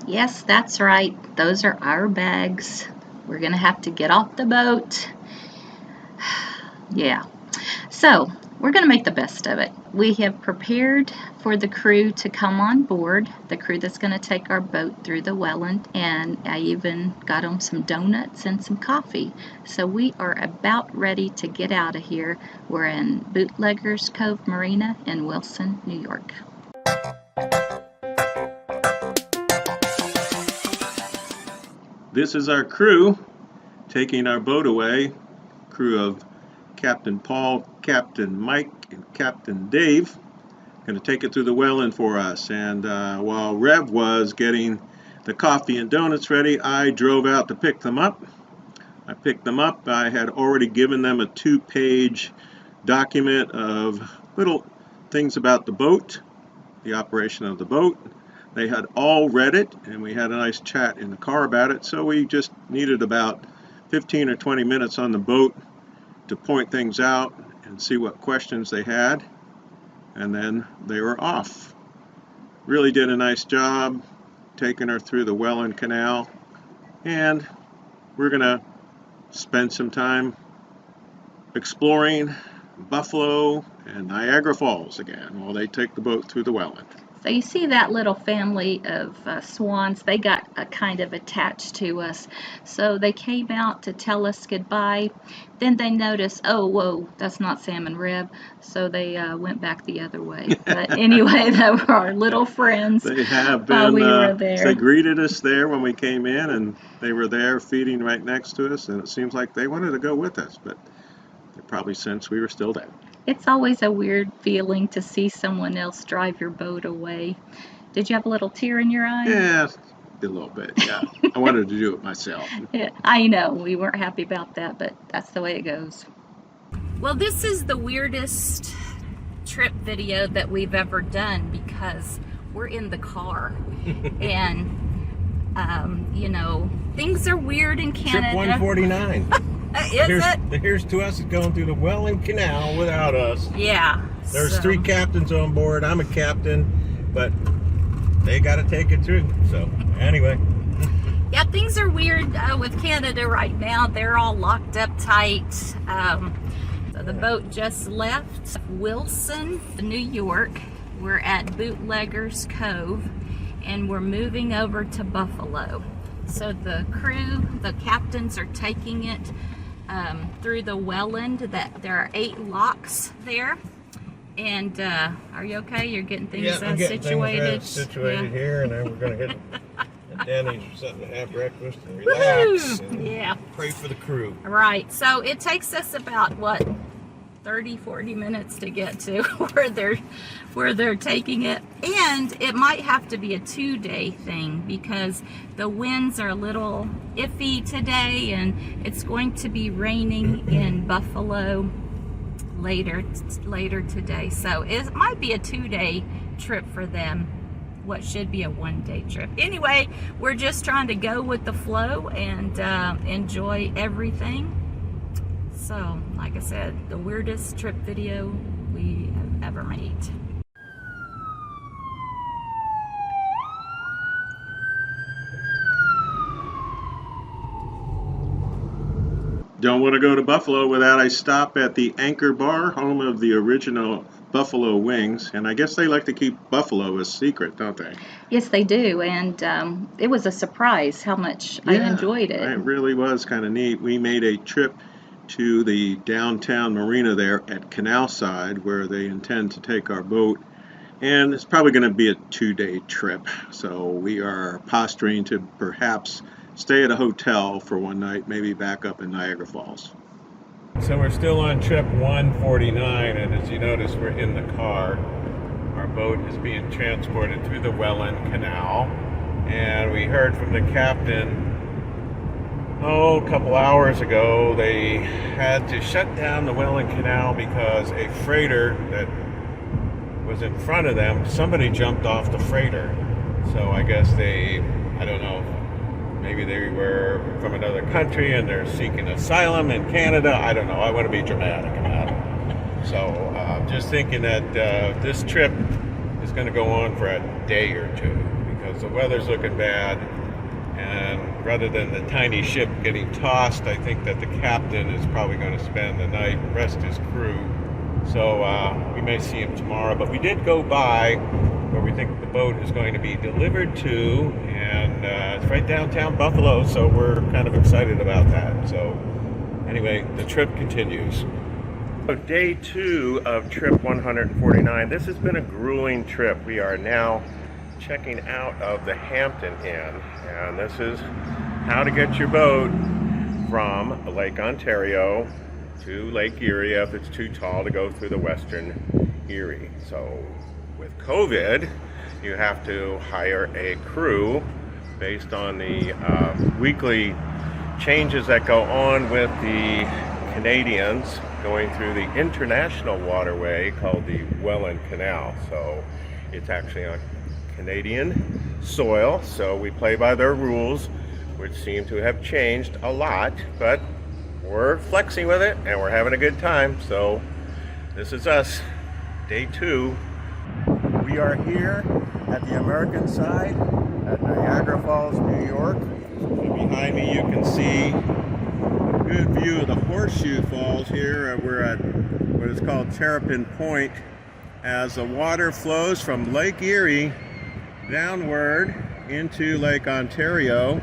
Yes, that's right. Those are our bags. We're gonna have to get off the boat. Yeah. So, we're going to make the best of it. We have prepared for the crew to come on board, the crew that's going to take our boat through the Welland, and I even got them some donuts and some coffee. So we are about ready to get out of here. We're in Bootleggers Cove Marina in Wilson, New York. This is our crew taking our boat away, crew of Captain Paul, Captain Mike, and Captain Dave. Going to take it through the Welland for us. And while Rev was getting the coffee and donuts ready, I drove out to pick them up. I picked them up. I had already given them a 2-page document of little things about the boat, the operation of the boat. They had all read it, and we had a nice chat in the car about it. So we just needed about 15 or 20 minutes on the boat to point things out and see what questions they had, and then they were off. Really did a nice job taking her through the Welland Canal, and we're gonna spend some time exploring Buffalo and Niagara Falls again while they take the boat through the Welland. So you see that little family of swans, they got kind of attached to us. So they came out to tell us goodbye. Then they noticed, oh, whoa, that's not Sam and Rev. So they went back the other way. But anyway, they were our little friends. They have been, while we were there. they greeted us there when we came in, and they were there feeding right next to us. And it seems like they wanted to go with us, but they probably sensed we were still there. It's always a weird feeling to see someone else drive your boat away. Did you have a little tear in your eye? Yeah, a little bit, yeah. I wanted to do it myself. Yeah, I know. We weren't happy about that, but that's the way it goes. Well, this is the weirdest trip video that we've ever done because we're in the car. And, you know, things are weird in Canada. Trip 149. Here's to us going through the Welling Canal without us. Yeah. There's 3 captains on board. I'm a captain, but they got to take it through. So anyway. Yeah, things are weird with Canada right now. They're all locked up tight. So the boat just left Wilson, New York. We're at Bootleggers Cove, and we're moving over to Buffalo. So the crew, the captains are taking it through the Welland. That there are 8 locks there. And are you okay? You're getting things situated? Situated here, and then we're going to hit Denny's or something to have breakfast and relax. And pray for the crew. Right. So it takes us about, what, 30-40 minutes to get to where they're taking it, and it might have to be a 2-day thing because the winds are a little iffy today, and it's going to be raining in Buffalo later today. So it might be a 2-day trip for them, what should be a 1-day trip. Anyway, we're just trying to go with the flow and enjoy everything. So, like I said, the weirdest trip video we have ever made. Don't want to go to Buffalo without a stop at the Anchor Bar, home of the original Buffalo wings. And I guess they like to keep Buffalo a secret, don't they? Yes, they do. And it was a surprise how much I enjoyed it. It really was kind of neat. We made a trip to the downtown marina there at Canalside, where they intend to take our boat, and it's probably going to be a 2-day trip, so we are posturing to perhaps stay at a hotel for one night, maybe back up in Niagara Falls. So we're still on trip 149, and as you notice, we're in the car. Our boat is being transported through the Welland Canal, and we heard from the captain a couple hours ago they had to shut down the Welling Canal because a freighter that was in front of them, somebody jumped off the freighter. So I guess I don't know, maybe they were from another country and they're seeking asylum in Canada. I don't know. I want to be dramatic about it. So just thinking that this trip is going to go on for a day or two because because the weather's looking bad. And rather than the tiny ship getting tossed, I think that the captain is probably going to spend the night and rest his crew. So we may see him tomorrow. But we did go by where we think the boat is going to be delivered to, and it's right downtown Buffalo, so we're kind of excited about that. So anyway, the trip continues. So day 2 of trip 149. This has been a grueling trip. We are now checking out of the Hampton Inn, and this is how to get your boat from Lake Ontario to Lake Erie if it's too tall to go through the Western Erie. So with COVID, you have to hire a crew based on the weekly changes that go on with the Canadians going through the international waterway called the Welland Canal. So it's actually on Canadian soil, so we play by their rules, which seem to have changed a lot, but we're flexing with it and we're having a good time. So this is us, day 2. We are here at the American side at Niagara Falls, New York. And behind me you can see a good view of the Horseshoe Falls here. We're at what is called Terrapin Point as the water flows from Lake Erie downward into Lake Ontario,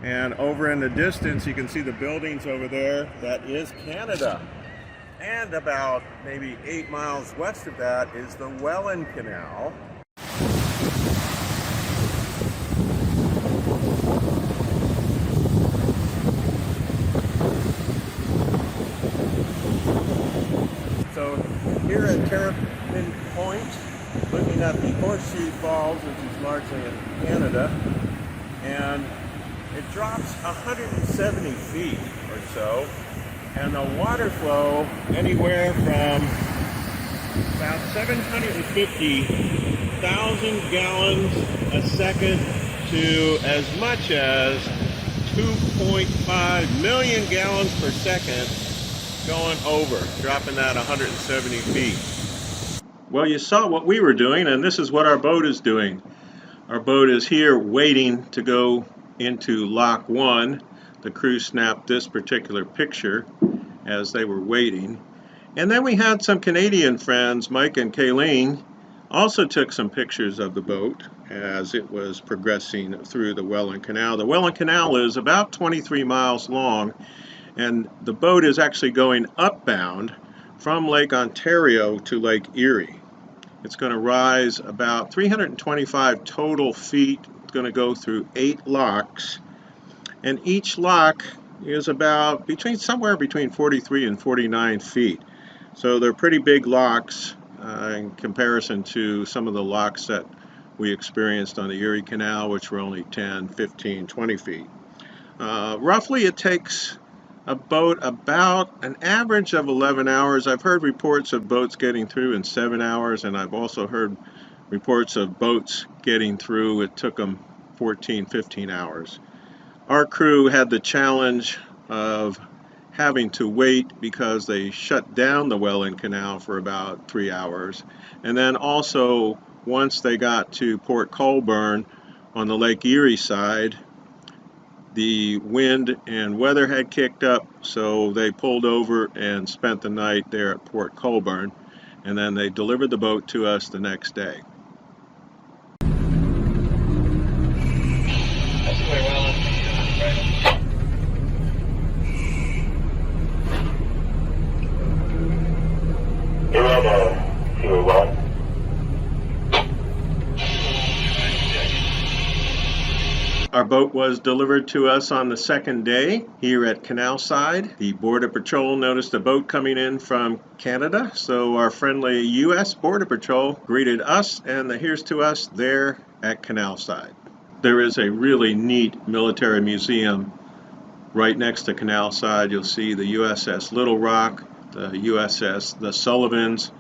and over in the distance you can see the buildings over there. That is Canada, and about maybe 8 miles west of that is the Welland Canal. So here at Terrapin Point, looking at the Horseshoe Falls, which is largely in Canada, and it drops 170 feet or so, and the water flow anywhere from about 750,000 gallons a second to as much as 2.5 million gallons per second going over, dropping that 170 feet. Well, you saw what we were doing, and this is what our boat is doing. Our boat is here waiting to go into Lock 1. The crew snapped this particular picture as they were waiting. And then we had some Canadian friends, Mike and Kayleen, also took some pictures of the boat as it was progressing through the Welland Canal. The Welland Canal is about 23 miles long, and the boat is actually going upbound from Lake Ontario to Lake Erie. It's going to rise about 325 total feet. It's going to go through 8 locks, and each lock is about somewhere between 43 and 49 feet. So they're pretty big locks in comparison to some of the locks that we experienced on the Erie Canal, which were only 10, 15, 20 feet. Roughly it takes a boat about an average of 11 hours. I've heard reports of boats getting through in 7 hours, and I've also heard reports of boats getting through, it took them 14, 15 hours. Our crew had the challenge of having to wait because they shut down the Welling Canal for about 3 hours. And then also, once they got to Port Colburn on the Lake Erie side, the wind and weather had kicked up, so they pulled over and spent the night there at Port Colburn, and then they delivered the boat to us the next day. Our boat was delivered to us on the second day here at Canalside. The Border Patrol noticed a boat coming in from Canada, so our friendly U.S. Border Patrol greeted us and the here's to us there at Canalside. There is a really neat military museum right next to Canalside. You'll see the USS Little Rock, the USS the Sullivans,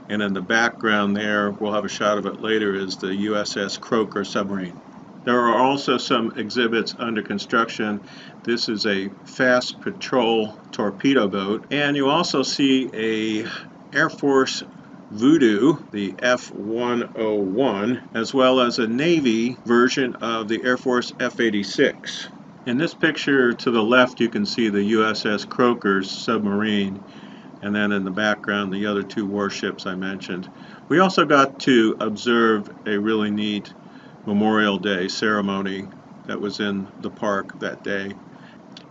and in the background there, we'll have a shot of it later, is the USS Croker submarine. There are also some exhibits under construction. This is a fast patrol torpedo boat, and you also see a Air Force Voodoo, the F-101, as well as a Navy version of the Air Force F-86. In this picture to the left, you can see the USS Croker's submarine, and then in the background, the other two warships I mentioned. We also got to observe a really neat Memorial Day ceremony that was in the park that day.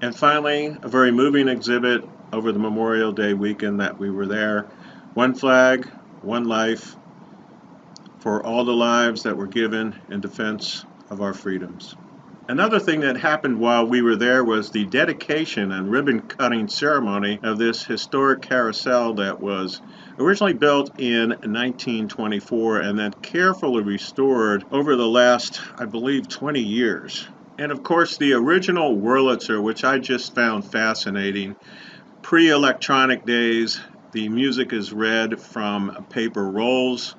And finally, a very moving exhibit over the Memorial Day weekend that we were there. One flag, one life, for all the lives that were given in defense of our freedoms. Another thing that happened while we were there was the dedication and ribbon cutting ceremony of this historic carousel that was originally built in 1924 and then carefully restored over the last, I believe, 20 years. And of course, the original Wurlitzer, which I just found fascinating. Pre-electronic days, the music is read from paper rolls,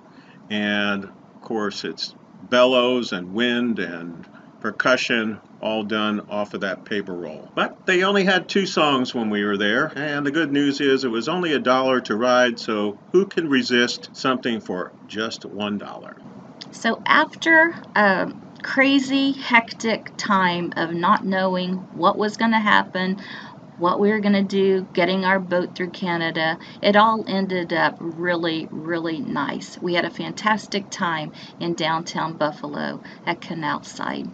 and of course it's bellows and wind and percussion all done off of that paper roll. But they only had 2 songs when we were there, and the good news is it was only $1 to ride, so who can resist something for just $1? So after a crazy, hectic time of not knowing what was going to happen, what we were going to do, getting our boat through Canada, it all ended up really, really nice. We had a fantastic time in downtown Buffalo at Canalside.